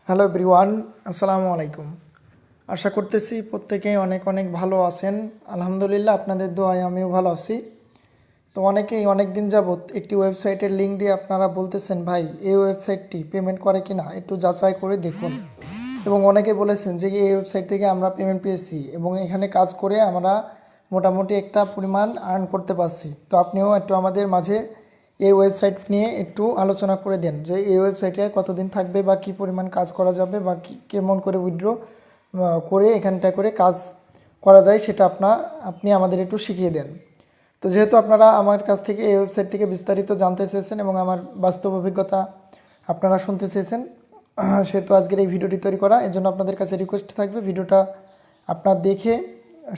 Hello everyone, আসসালামু আলাইকুম। আশা করতেছি প্রত্যেকেই অনেক অনেক ভালো আছেন। আলহামদুলিল্লাহ, আপনাদের দোয়ায় আমিও ভালো আছি। তো অনেকেই অনেক দিন যাবৎ একটি ওয়েবসাইটের লিঙ্ক দিয়ে আপনারা বলতেছেন, ভাই এই ওয়েবসাইটটি পেমেন্ট করে কিনা একটু যাচাই করে দেখুন। এবং অনেকে বলেছেন যে এই ওয়েবসাইট থেকে আমরা পেমেন্ট পেয়েছি এবং এখানে কাজ করে আমরা মোটামুটি একটা পরিমাণ আর্ন করতে পারছি। তো আপনিও একটু আমাদের মাঝে এই ওয়েবসাইট নিয়ে একটু আলোচনা করে দেন যে এই ওয়েবসাইটে কতদিন থাকবে বা কী পরিমাণ কাজ করা যাবে বা কেমন করে উইথড্র করে এখানটা করে কাজ করা যায় সেটা আপনি আমাদের একটু শিখিয়ে দেন। তো যেহেতু আপনারা আমার কাছ থেকে এই ওয়েবসাইট থেকে বিস্তারিত জানতে চেয়েছেন এবং আমার বাস্তব অভিজ্ঞতা আপনারা শুনতে চেয়েছেন, সেহেতু আজকের এই ভিডিওটি তৈরি করা। এর জন্য আপনাদের কাছে রিকোয়েস্ট থাকবে ভিডিওটা আপনার দেখে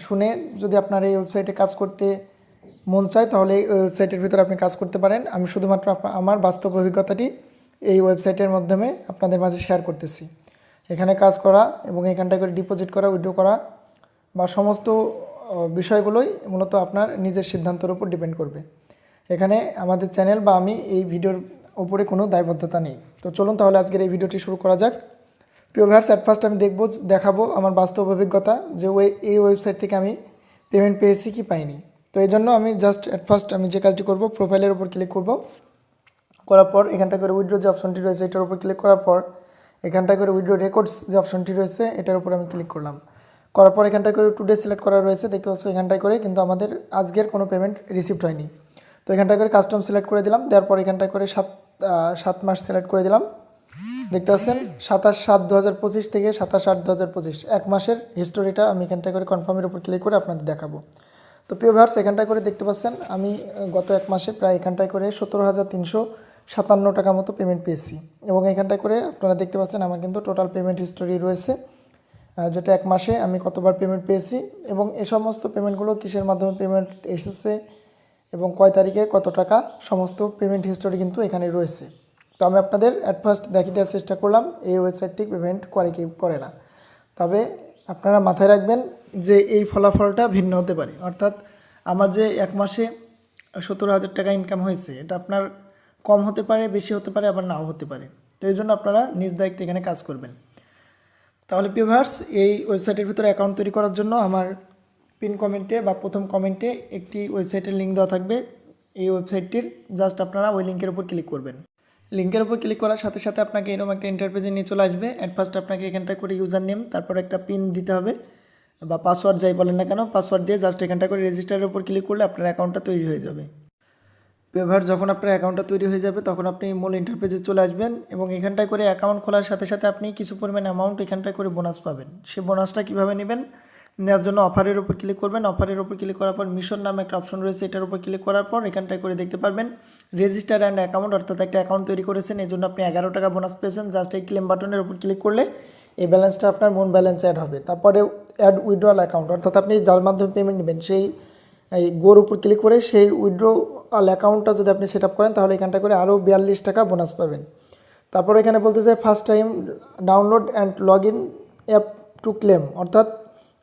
শুনে যদি আপনার এই ওয়েবসাইটে কাজ করতে মন চায় তাহলে এই ওয়েবসাইটের ভিতরে আপনি কাজ করতে পারেন। আমি শুধুমাত্র আমার বাস্তব অভিজ্ঞতাটি এই ওয়েবসাইটের মাধ্যমে আপনাদের মাঝে শেয়ার করতেছি। এখানে কাজ করা এবং এখানটা করে ডিপোজিট করা, উইথড্র করা বা সমস্ত বিষয়গুলোই মূলত আপনার নিজের সিদ্ধান্তের উপর ডিপেন্ড করবে। এখানে আমাদের চ্যানেল বা আমি এই ভিডিওর উপরে কোনো দায়বদ্ধতা নেই। তো চলুন তাহলে আজকের এই ভিডিওটি শুরু করা যাক। প্রিয় ভিউয়ার্স, অ্যাট ফার্স্ট আমি দেখাবো আমার বাস্তব অভিজ্ঞতা যে এই ওয়েবসাইট থেকে আমি পেমেন্ট পেয়েছি কি পাইনি। তো এই জন্য আমি জাস্ট অ্যাট ফার্স্ট আমি যে কাজটি করব, প্রোফাইলের উপর ক্লিক করব। করার পর এখানটা করে উইথড্র যে অপশনটি রয়েছে এটার উপর ক্লিক করার পর এখানটা করে উইথড্র রেকর্ডস যে অপশনটি রয়েছে এটার উপর আমি ক্লিক করলাম। করার পর এখানটা করে টুডে সিলেক্ট করা রয়েছে, দেখতে পাচ্ছ এখানটায় করে কিন্তু আমাদের আজকের কোনো পেমেন্ট রিসিভড হয়নি। তো এখানটা করে কাস্টম সিলেক্ট করে দিলাম, দেওয়ার পর এখানটায় করে 7 মাস সিলেক্ট করে দিলাম। দেখতে পাচ্ছেন 27/7/2025 থেকে 27/8/2025 এক মাসের হিস্টোরিটা আমি এখানটা করে কনফার্মের উপর ক্লিক করে আপনাদের দেখাবো। তো প্রিয় ভিউয়ার্স, এখানটায় করে দেখতে পাচ্ছেন আমি গত এক মাসে প্রায় এখানটায় করে 17,357 টাকা মতো পেমেন্ট পেয়েছি এবং এখানটায় করে আপনারা দেখতে পাচ্ছেন আমার কিন্তু টোটাল পেমেন্ট হিস্টোরি রয়েছে, যেটা এক মাসে আমি কতবার পেমেন্ট পেয়েছি এবং এই সমস্ত পেমেন্টগুলো কিসের মাধ্যমে পেমেন্ট এসেছে এবং কয় তারিখে কত টাকা, সমস্ত পেমেন্ট হিস্টোরি কিন্তু এখানে রয়েছে। তো আমি আপনাদের অ্যাট ফার্স্ট দেখিয়ে দেওয়ার চেষ্টা করলাম এই ওয়েবসাইটটি পেমেন্ট করে কি করে না। তবে আপনারা মাথায় রাখবেন যে এই ফলাফলটা ভিন্ন হতে পারে, অর্থাৎ আমার যে এক মাসে 17,000 টাকা ইনকাম হয়েছে এটা আপনার কম হতে পারে, বেশি হতে পারে, আবার নাও হতে পারে। তো এই জন্য আপনারা নিজ দায়িত্বে এখানে কাজ করবেন। তাহলে প্রিয় ভিউয়ার্স, এই ওয়েবসাইটের ভিতরে অ্যাকাউন্ট তৈরি করার জন্য আমার পিন কমেন্টে বা প্রথম কমেন্টে একটি ওয়েবসাইটের লিঙ্ক দেওয়া থাকবে। এই ওয়েবসাইটটির জাস্ট আপনারা ওই লিঙ্কের উপর ক্লিক করবেন। লিঙ্কের উপর ক্লিক করার সাথে সাথে আপনাকে এরকম একটা ইন্টারপেজে নিয়ে চলে আসবে। অ্যাট ফার্স্ট আপনাকে এখানটা করে ইউজার নেম, তারপর একটা পিন দিতে হবে বা পাসওয়ার্ড যাই বলেন না কেন, পাসওয়ার্ড দিয়ে জাস্ট এখানটা করে রেজিস্টারের উপর ক্লিক করলে আপনার অ্যাকাউন্টটা তৈরি হয়ে যাবে। এবার যখন আপনার অ্যাকাউন্টটা তৈরি হয়ে যাবে তখন আপনি মূল ইন্টারপেজে চলে আসবেন এবং এখানটায় করে অ্যাকাউন্ট খোলার সাথে সাথে আপনি কিছু পরিমাণ অ্যামাউন্ট এখানটায় করে বোনাস পাবেন। সেই বোনাসটা কীভাবে নেবেন, নেওয়ার জন্য অফারের উপর ক্লিক করবেন। অফারের উপর ক্লিক করার পর মিশন নামে একটা অপশন রয়েছে, এটার উপর ক্লিক করার পর এখানটায় করে দেখতে পারবেন রেজিস্টার অ্যান্ড অ্যাকাউন্ট, অর্থাৎ একটা অ্যাকাউন্ট তৈরি করেছেন, এই জন্য আপনি 11 টাকা বোনাস পেয়েছেন। জাস্ট এই ক্লেম বাটনের উপর ক্লিক করলে এই ব্যালেন্সটা আপনার মন ব্যালেন্স অ্যাড হবে। তারপরে অ্যাড উইথড্রয়াল অ্যাকাউন্ট, অর্থাৎ আপনি যার মাধ্যমে পেমেন্ট নেবেন সেই গোর উপর ক্লিক করে সেই উইথড্রয়াল অ্যাকাউন্টটা যদি আপনি সেট আপ করেন তাহলে এখানটা করে আরও 42 টাকা বোনাস পাবেন। তারপরে এখানে বলতে চাই first time download and log in app to claim, অর্থাৎ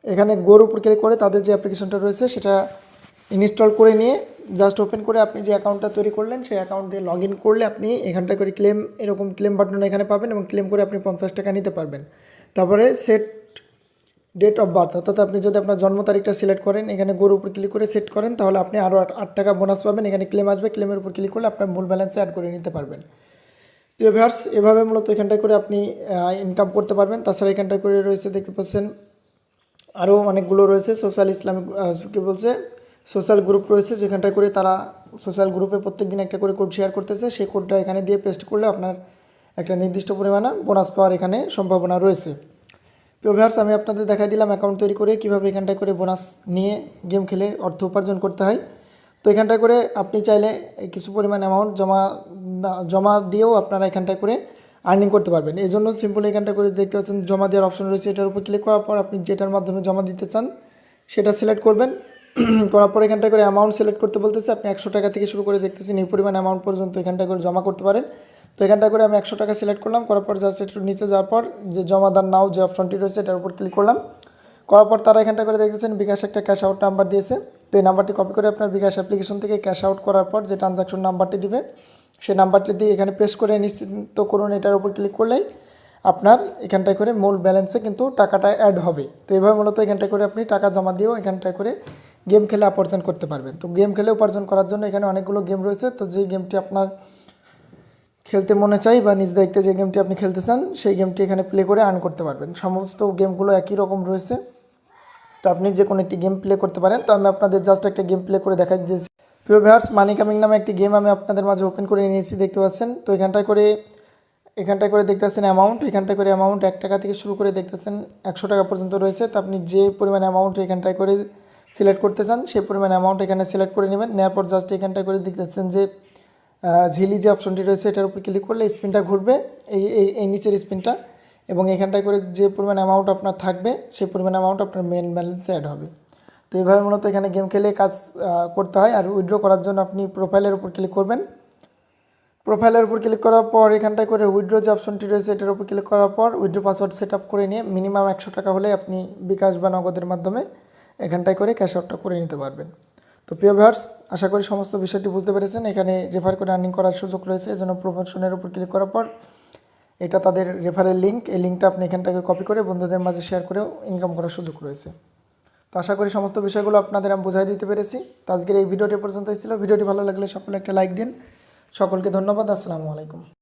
এখানে গোর উপর ক্লিক করে তাদের যে অ্যাপ্লিকেশনটা রয়েছে সেটা ইনস্টল করে নিয়ে জাস্ট ওপেন করে আপনি যে অ্যাকাউন্টটা তৈরি করলেন সেই অ্যাকাউন্ট দিয়ে লগ ইন করলে আপনি এখানটা করে ক্লেম, এরকম ক্লেম বাটন এখানে পাবেন এবং ক্লেম করে আপনি 50 টাকা নিতে পারবেন। তারপরে সেট ডেট অফ বার্থ, অর্থাৎ আপনি যদি আপনার জন্ম তারিখটা সিলেক্ট করেন, এখানে গোর উপর ক্লিক করে সেট করেন তাহলে আপনি আরও 8 টাকা বোনাস পাবেন। এখানে ক্লেম আসবে, ক্লেমের উপর ক্লিক করলে আপনার মূল ব্যালেন্সে অ্যাড করে নিতে পারবেন। তো ভিউয়ার্স, এভাবে মূলত এখানটায় করে আপনি ইনকাম করতে পারবেন। তাছাড়া এখানটায় করে রয়েছে দেখতে পাচ্ছেন আরও অনেকগুলো রয়েছে সোশ্যাল ইসলামিক কী বলছে সোশ্যাল গ্রুপ রয়েছে, যেখানটায় করে তারা সোশ্যাল গ্রুপে প্রত্যেক দিন একটা করে কোড শেয়ার করতেছে, সেই কোডটা এখানে দিয়ে পেস্ট করলে আপনার একটা নির্দিষ্ট পরিমাণে বোনাস পাওয়ার এখানে সম্ভাবনা রয়েছে। তো ভিউয়ার্স, আমি আপনাদের দেখাই দিলাম অ্যাকাউন্ট তৈরি করে কীভাবে এখানটায় করে বোনাস নিয়ে গেম খেলে অর্থ উপার্জন করতে হয়। তো এখানটায় করে আপনি চাইলে কিছু পরিমাণ অ্যামাউন্ট জমা দিয়েও আপনারা এখানটায় করে আর্নিং করতে পারবেন। এই জন্য সিম্পল এখানটা করে দেখতে পাচ্ছেন জমা দেওয়ার অপশন রয়েছে, এটার উপর ক্লিক করার পর আপনি যেটার মাধ্যমে জমা দিতে চান সেটা সিলেক্ট করবেন। করার পর এখানটা করে অ্যামাউন্ট সিলেক্ট করতে বলতেছে, আপনি 100 টাকা থেকে শুরু করে দেখতেছেন এই পরিমাণ অ্যামাউন্ট পর্যন্ত এখানটা করে জমা করতে পারেন। তো এখানটা করে আমি 100 টাকা সিলেক্ট করলাম, করার পর জাস্ট একটু নিচে যাওয়ার পর যে জমা দান নাও যে অপশনটি রয়েছে এটার উপর ক্লিক করলাম। করার পর তারা এখানটা করে দেখতেছেন বিকাশ একটা ক্যাশ আউট নাম্বার দিয়েছে। তো এই নাম্বারটি কপি করে আপনার বিকাশ অ্যাপ্লিকেশন থেকে ক্যাশ আউট করার পর যে ট্রানজাকশন নাম্বারটি দিবে সেই নাম্বারটি দিয়ে এখানে পেস্ট করে নিশ্চিত করুন, এটার উপর ক্লিক করলেই আপনার এখানটায় করে মূল ব্যালেন্সে কিন্তু টাকাটা অ্যাড হবে। তো এইভাবে মূলত এখানটায় করে আপনি টাকা জমা দিয়েও এখানটায় করে গেম খেলে উপার্জন করতে পারবেন। তো গেম খেলে উপার্জন করার জন্য এখানে অনেকগুলো গেম রয়েছে। তো যে গেমটি আপনার খেলতে মনে চাই বা নিজ দায়িত্বে যে গেমটি আপনি খেলতে চান সেই গেমটি এখানে প্লে করে আর্ন করতে পারবেন। সমস্ত গেমগুলো একই রকম রয়েছে। তো আপনি যে কোনো একটি গেম প্লে করতে পারেন। তো আমি আপনাদের জাস্ট একটা গেম প্লে করে দেখাই দিয়েছি। প্রিয় ভিউয়ার্স, মানি কামিং নামে একটি গেম আমি আপনাদের মাঝে ওপেন করে নিয়েছি, দেখতে পাচ্ছেন। তো এখানটায় করে দেখতে পাচ্ছেন অ্যামাউন্ট, এখানটায় করে অ্যামাউন্ট 1 টাকা থেকে শুরু করে দেখতেছেন 100 টাকা পর্যন্ত রয়েছে। তো আপনি যে পরিমাণ অ্যামাউন্ট এখানটায় করে সিলেক্ট করতে চান সেই পরিমাণ অ্যামাউন্ট এখানে সিলেক্ট করে নেবেন। নেওয়ার পর জাস্ট এখানটায় করে দেখতেছেন যে ঝিলি যে অপশনটি রয়েছে এটার উপর ক্লিক করলে স্পিনটা ঘুরবে, এই নিচের স্পিনটা, এবং এখানটায় করে যে পরিমাণ অ্যামাউন্ট আপনার থাকবে সেই পরিমাণ অ্যামাউন্ট আপনার মেন ব্যালেন্সে অ্যাড হবে। তো এইভাবে মূলত এখানে গেম খেলে কাজ করতে হয়। আর উইথড্র করার জন্য আপনি প্রোফাইলের উপর ক্লিক করবেন। প্রোফাইলের উপর ক্লিক করার পর এখানটায় করে উইথড্র যে অপশনটি রয়েছে এটার উপর ক্লিক করার পর উইথড্র পাসওয়ার্ড সেট আপ করে নিয়ে মিনিমাম 100 টাকা হলে আপনি বিকাশ বা নগদের মাধ্যমে এখানটায় করে ক্যাশ আউটটা করে নিতে পারবেন। তো প্রিয় ভিউয়ার্স, আশা করি সমস্ত বিষয়টি বুঝতে পেরেছেন। এখানে রেফার করে আর্নিং করার সুযোগ রয়েছে, এজন্য প্রমোশনের উপর ক্লিক করার পর এটা তাদের রেফারের লিঙ্ক, এই লিঙ্কটা আপনি এখানটাকে কপি করে বন্ধুদের মাঝে শেয়ার করেও ইনকাম করার সুযোগ রয়েছে। তো আশা করি সমস্ত বিষয়গুলো আপনাদের আমি বুঝাই দিতে পেরেছি। তো আজকের এই ভিডিওটি পর্যন্তই ছিল। ভিডিওটি ভালো লাগলে সকলে একটা লাইক দিন। সকলকে ধন্যবাদ। আসসালামু আলাইকুম।